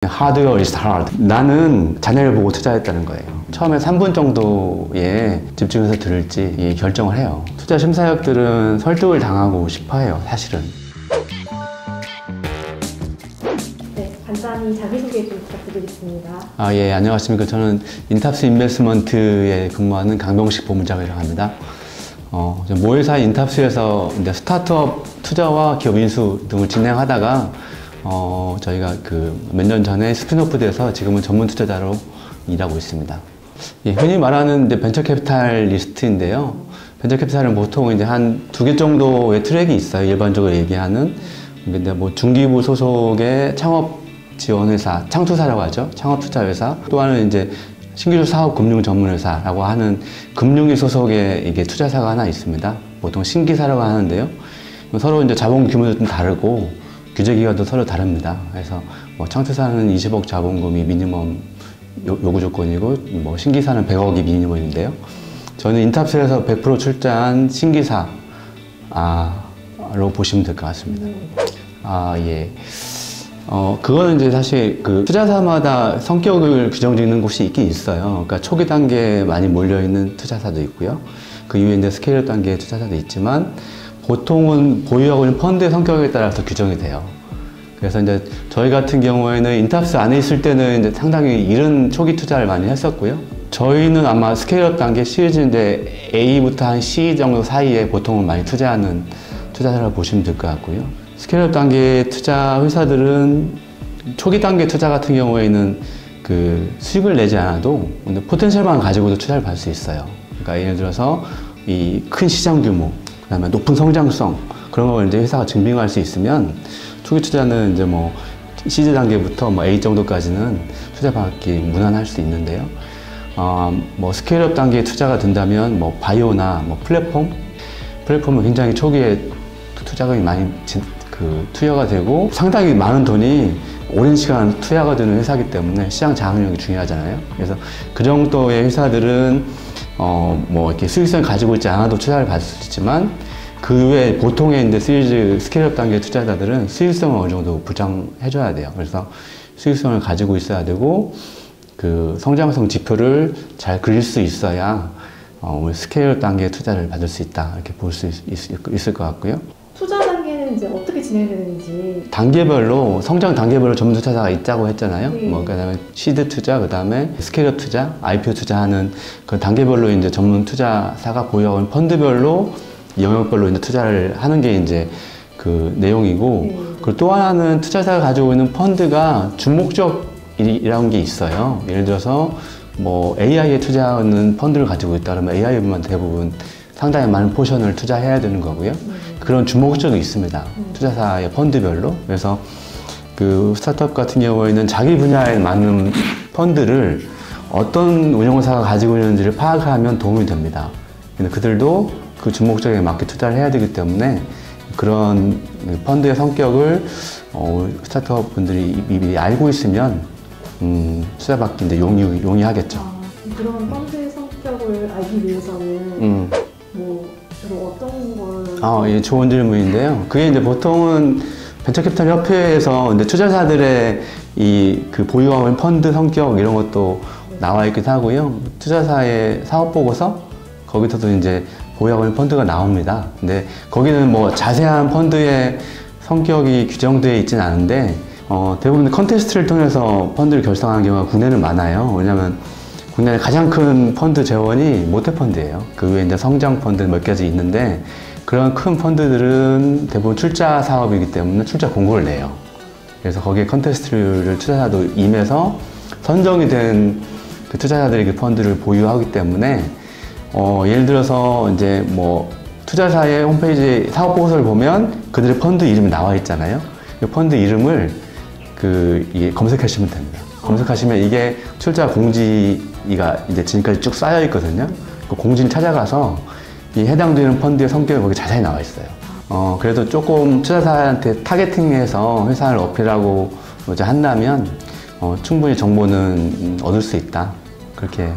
Hardware is hard. 나는 자네를 보고 투자했다는 거예요. 처음에 3분 정도에 집중해서 들을지 결정을 해요. 투자 심사역들은 설득을 당하고 싶어 해요, 사실은. 네, 간단히 자기소개 좀 부탁드리겠습니다. 예, 안녕하십니까. 저는 인탑스 인베스트먼트에 근무하는 강병식 본부장이라고 합니다. 모회사 인탑스에서 이제 스타트업 투자와 기업 인수 등을 진행하다가 저희가 몇 년 전에 스핀오프 돼서 지금은 전문 투자자로 일하고 있습니다. 흔히 말하는 이제 벤처 캐피탈리스트인데요. 벤처 캐피탈은 보통 이제 한 2개 정도의 트랙이 있어요. 일반적으로 얘기하는. 근데 뭐 중기부 소속의 창업 지원회사, 창투사라고 하죠. 창업 투자회사. 또 하나는 이제 신규 사업 금융 전문회사라고 하는 금융위 소속의 이게 투자사가 하나 있습니다. 보통 신기사라고 하는데요. 서로 이제 자본 규모도 좀 다르고 규제 기간도 서로 다릅니다. 그래서 뭐 창투사는 20억 자본금이 미니멈 요구 조건이고 뭐 신기사는 100억이 미니멈인데요. 저는 인탑스에서 100% 출자한 신기사로 보시면 될 것 같습니다. 예. 그거는 이제 사실 투자사마다 성격을 규정짓는 곳이 있긴 있어요. 그러니까 초기 단계에 많이 몰려있는 투자사도 있고요. 그 이후에 이제 스케일업 단계의 투자사도 있지만 보통은 보유하고 있는 펀드의 성격에 따라서 규정이 돼요. 그래서 이제 저희 같은 경우에는 인탑스 안에 있을 때는 이제 상당히 이른 초기 투자를 많이 했었고요. 저희는 아마 스케일업 단계 시리즈 이제 A부터 한 C 정도 사이에 보통은 많이 투자하는 투자사라고 보시면 될 것 같고요. 스케일업 단계 투자 회사들은 초기 단계 투자 같은 경우에는 수익을 내지 않아도 포텐셜만 가지고도 투자를 받을 수 있어요. 그러니까 예를 들어서 이 큰 시장 규모, 그다음에 높은 성장성 그런 걸 이제 회사가 증빙할 수 있으면 초기 투자는 이제 뭐 시즈 단계부터 뭐 A 정도까지는 투자받기 무난할 수 있는데요. 뭐 스케일업 단계에 투자가 된다면 뭐 바이오나 뭐 플랫폼은 굉장히 초기에 투자금이 많이 투여가 되고 상당히 많은 돈이 오랜 시간 투여가 되는 회사이기 때문에 시장 장악력이 중요하잖아요. 그래서 그 정도의 회사들은 뭐 이렇게 수익성을 가지고 있지 않아도 투자를 받을 수 있지만 그 외에 보통의 이제 시리즈 스케일업 단계 투자자들은 수익성을 어느 정도 보장해줘야 돼요. 그래서 수익성을 가지고 있어야 되고 성장성 지표를 잘 그릴 수 있어야 스케일업 단계 투자를 받을 수 있다 이렇게 볼 수 있을 것 같고요. 투자 단계는 이제 어떻게 진행되는지 단계별로 성장 단계별로 전문 투자자가 있다고 했잖아요. 네. 그다음에 시드 투자, 그다음에 스케일업 투자, IPO 투자하는 그 단계별로 이제 전문 투자사가 보유하고 있는 펀드별로 영역별로 이제 투자를 하는 게 이제 그 내용이고, 네. 그리고 또 하나는 투자자가 가지고 있는 펀드가 주목적이라는 게 있어요. 예를 들어서 뭐 AI에 투자하는 펀드를 가지고 있다 그러면 AI만 대부분 상당히 많은 포션을 투자해야 되는 거고요. 그런 주목적이 있습니다. 투자사의 펀드별로. 그래서 스타트업 같은 경우에는 자기 분야에 맞는 펀드를 어떤 운용사가 가지고 있는지를 파악하면 도움이 됩니다. 근데 그들도 그 주목적에 맞게 투자를 해야 되기 때문에 그런 펀드의 성격을 스타트업 분들이 미리 알고 있으면 투자받기 이제 용이하겠죠. 그런 펀드의 성격을 알기 위해서는 뭐 주로 어떤 걸? 예, 좋은 질문인데요. 그게 이제 보통은 벤처캐피탈 협회에서 이제 투자사들의 보유하고 있는 펀드 성격 이런 것도 나와 있기도 하고요. 투자사의 사업 보고서 거기서도 이제 보유하고 있는 펀드가 나옵니다. 근데 거기는 뭐 자세한 펀드의 성격이 규정되어 있지는 않은데 대부분 컨테스트를 통해서 펀드를 결성하는 경우가 국내는 많아요. 왜냐하면 국내에 가장 큰 펀드 재원이 모태펀드예요. 그 외에 이제 성장 펀드 몇 가지 있는데 그런 큰 펀드들은 대부분 출자 사업이기 때문에 출자 공고를 내요. 그래서 거기에 컨테스트를 투자자도 임해서 선정이 된 그 투자자들이 그 펀드를 보유하기 때문에 예를 들어서 이제 뭐 투자사의 홈페이지 사업 보고서를 보면 그들의 펀드 이름이 나와 있잖아요. 그 펀드 이름을 이게 검색하시면 됩니다. 검색하시면 이게 출자 공지가 이제 지금까지 쭉 쌓여 있거든요. 그 공지를 찾아가서 이 해당되는 펀드의 성격이 거기 자세히 나와 있어요. 그래도 조금 투자사한테 타겟팅해서 회사를 어필하고 이제 한다면 충분히 정보는 얻을 수 있다. 그렇게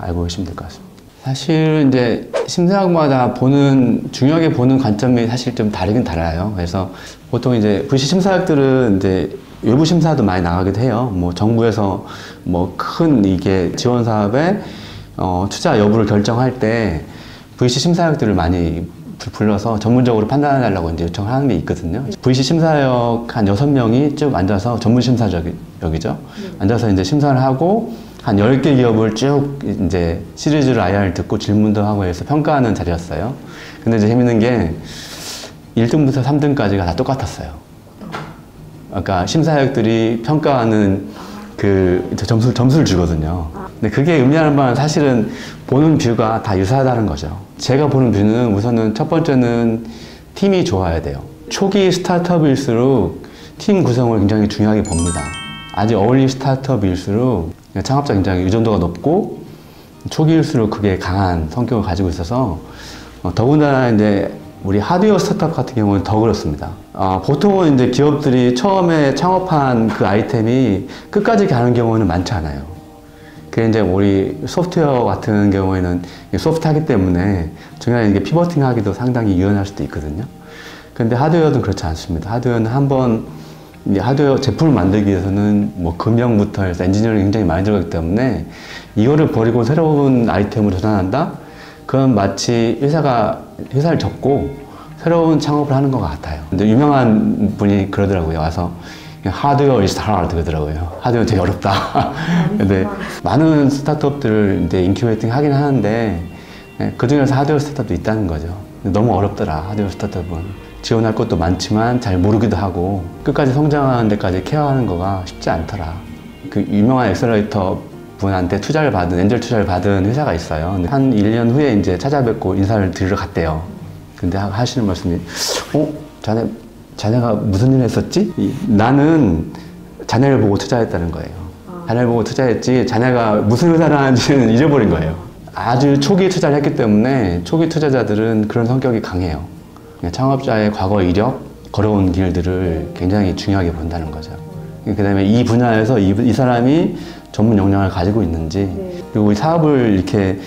알고 계시면 될 것 같습니다. 사실 이제 심사학마다 중요하게 보는 관점이 사실 좀 다르긴 달라요. 그래서 보통 이제 VC 심사학들은 이제 외부 심사도 많이 나가기도 해요. 뭐 정부에서 뭐 큰 이게 지원 사업에 투자 여부를 결정할 때 VC 심사역들을 많이 불러서 전문적으로 판단해달라고 이제 요청하는 게 있거든요. VC 심사역 한 6명이 쭉 앉아서 전문 심사역이죠. 앉아서 이제 심사를 하고 한 10개 기업을 쭉 이제 시리즈로 IR을 듣고 질문도 하고 해서 평가하는 자리였어요. 근데 이제 재밌는 게 1등부터 3등까지가 다 똑같았어요. 그러니까 심사역들이 평가하는 그 점수를 주거든요. 근데 그게 의미하는 바는 사실은 보는 뷰가 다 유사하다는 거죠. 제가 보는 뷰는 우선은 첫 번째는 팀이 좋아야 돼요. 초기 스타트업일수록 팀 구성을 굉장히 중요하게 봅니다. 아직 어울리 스타트업일수록 창업자 굉장히 의존도가 높고 초기일수록 그게 강한 성격을 가지고 있어서 더군다나 이제 우리 하드웨어 스타트업 같은 경우는 더 그렇습니다. 보통은 이제 기업들이 처음에 창업한 그 아이템이 끝까지 가는 경우는 많지 않아요. 그게 이제 우리 소프트웨어 같은 경우에는 소프트하기 때문에 중간에 이게 피버팅 하기도 상당히 유연할 수도 있거든요. 근데 하드웨어는 그렇지 않습니다. 하드웨어는 한번 이제 하드웨어 제품을 만들기 위해서는 뭐 금형부터 해서 엔지니어링이 굉장히 많이 들어가기 때문에 이거를 버리고 새로운 아이템으로 전환한다? 그건 마치 회사를 접고 새로운 창업을 하는 것 같아요. 근데 유명한 분이 그러더라고요. 와서 하드웨어 is hard 그러더라고요. 하드웨어 되게 어렵다. 근데 많은 스타트업들을 이제 인큐베이팅 하긴 하는데 그 중에서 하드웨어 스타트업도 있다는 거죠. 너무 어렵더라. 하드웨어 스타트업은 지원할 것도 많지만 잘 모르기도 하고 끝까지 성장하는 데까지 케어하는 거가 쉽지 않더라. 그 유명한 엑셀러레이터 분한테 엔젤 투자를 받은 회사가 있어요. 근데 한 1년 후에 이제 찾아뵙고 인사를 드리러 갔대요. 근데 하시는 말씀이, 자네가 무슨 일 했었지? 나는 자네를 보고 투자했다는 거예요. 자네를 보고 투자했지, 자네가 무슨 회사를 하는지는 잊어버린 거예요. 아주 초기 투자를 했기 때문에 초기 투자자들은 그런 성격이 강해요. 창업자의 과거 이력, 걸어온 길들을 굉장히 중요하게 본다는 거죠. 그 다음에 이 분야에서 이 사람이 전문 역량을 가지고 있는지, 그리고 이 사업을 이렇게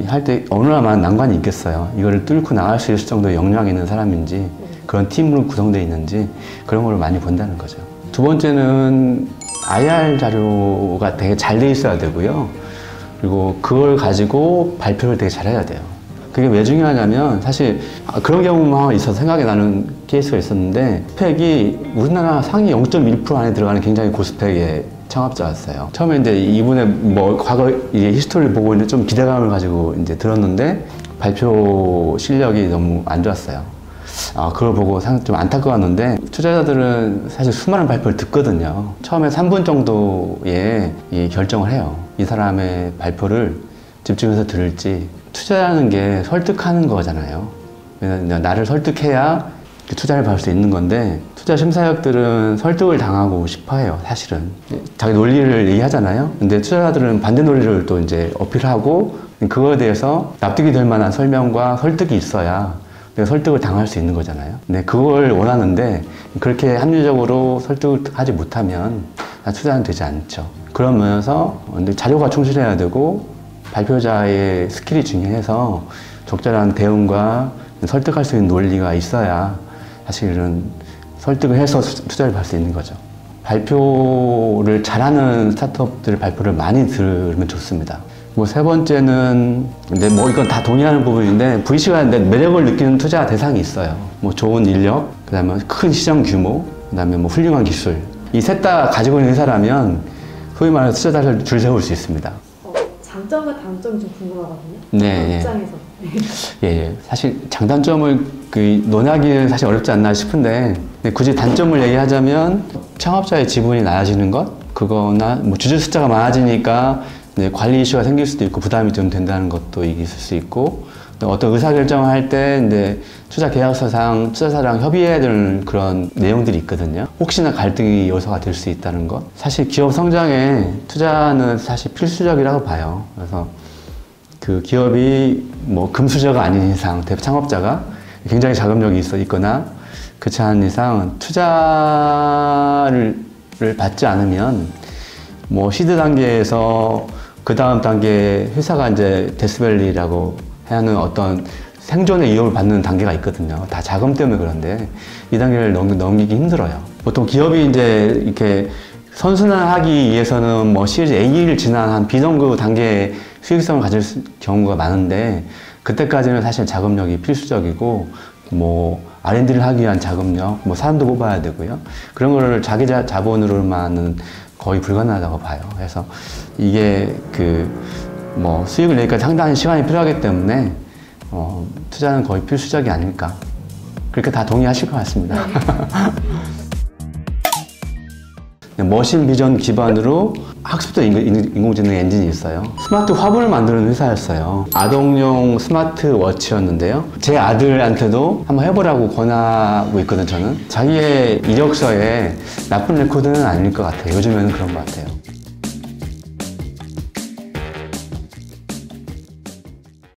할 때 얼마나 난관이 있겠어요. 이거를 뚫고 나갈 수 있을 정도의 역량이 있는 사람인지, 그런 팀으로 구성되어 있는지, 그런 걸 많이 본다는 거죠. 두 번째는 IR 자료가 되게 잘 돼 있어야 되고요. 그리고 그걸 가지고 발표를 되게 잘해야 돼요. 그게 왜 중요하냐면 사실 그런 경우만 있어서 생각이 나는 케이스가 있었는데, 스펙이 우리나라 상위 0.1% 안에 들어가는 굉장히 고스펙의 창업자였어요. 처음에 이제 이분의 뭐 과거 이게 히스토리를 보고 있는데 좀 기대감을 가지고 이제 들었는데 발표 실력이 너무 안 좋았어요. 그걸 보고 좀 안타까웠는데, 투자자들은 사실 수많은 발표를 듣거든요. 처음에 3분 정도에 결정을 해요. 이 사람의 발표를 집중해서 들을지. 투자하는 게 설득하는 거잖아요. 나를 설득해야 투자를 받을 수 있는 건데, 투자 심사역들은 설득을 당하고 싶어 해요, 사실은. 자기 논리를 얘기하잖아요. 근데 투자자들은 반대 논리를 또 이제 어필하고, 그거에 대해서 납득이 될 만한 설명과 설득이 있어야 내가 설득을 당할 수 있는 거잖아요. 근데 그걸 원하는데, 그렇게 합리적으로 설득을 하지 못하면 투자는 되지 않죠. 그런 면에서 자료가 충실해야 되고, 발표자의 스킬이 중요해서 적절한 대응과 설득할 수 있는 논리가 있어야 사실은 설득을 해서 투자를 받을 수 있는 거죠. 발표를 잘하는 스타트업들 발표를 많이 들으면 좋습니다. 뭐 세 번째는, 근데 뭐 이건 다 동의하는 부분인데, VC가 매력을 느끼는 투자 대상이 있어요. 뭐 좋은 인력, 그 다음에 큰 시장 규모, 그 다음에 뭐 훌륭한 기술. 이 셋 다 가지고 있는 회사라면 소위 말해서 투자자를 줄 세울 수 있습니다. 장점과 단점이 좀 궁금하거든요. 네, 입장에서. 예, 사실 장단점을 논하기는 사실 어렵지 않나 싶은데, 굳이 단점을 얘기하자면 창업자의 지분이 낮아지는 것, 그거나 뭐 주주 숫자가 많아지니까 관리 이슈가 생길 수도 있고 부담이 좀 된다는 것도 있을 수 있고, 어떤 의사결정을 할 때 이제 투자 계약서상 투자사랑 협의해야 되는 그런 내용들이 있거든요. 혹시나 갈등이 요소가 될 수 있다는 것. 사실 기업 성장에 투자는 사실 필수적이라고 봐요. 그래서 그 기업이 뭐 금수저가 아닌 이상, 창업자가 굉장히 자금력이 있거나 그렇지 않은 이상 투자를 받지 않으면 뭐 시드 단계에서 그 다음 단계 회사가 이제 데스밸리라고 하는 어떤 생존의 위협을 받는 단계가 있거든요. 다 자금 때문에 그런데 이 단계를 넘기기 힘들어요. 보통 기업이 이제 이렇게 선순환하기 위해서는 뭐 시리즈 A를 지난 한 B 정도 단계의 수익성을 가질 경우가 많은데 그때까지는 사실 자금력이 필수적이고 뭐 R&D를 하기 위한 자금력, 뭐 사람도 뽑아야 되고요. 그런 거를 자기 자본으로만은 거의 불가능하다고 봐요. 그래서 이게 뭐 수익을 내기까지 상당히 시간이 필요하기 때문에 투자는 거의 필수적이 아닐까. 그렇게 다 동의하실 것 같습니다. 머신 비전 기반으로 학습적 인공지능 엔진이 있어요. 스마트 화분을 만드는 회사였어요. 아동용 스마트워치였는데요. 제 아들한테도 한번 해보라고 권하고 있거든요, 저는. 자기의 이력서에 나쁜 레코드는 아닐 것 같아요. 요즘에는 그런 것 같아요.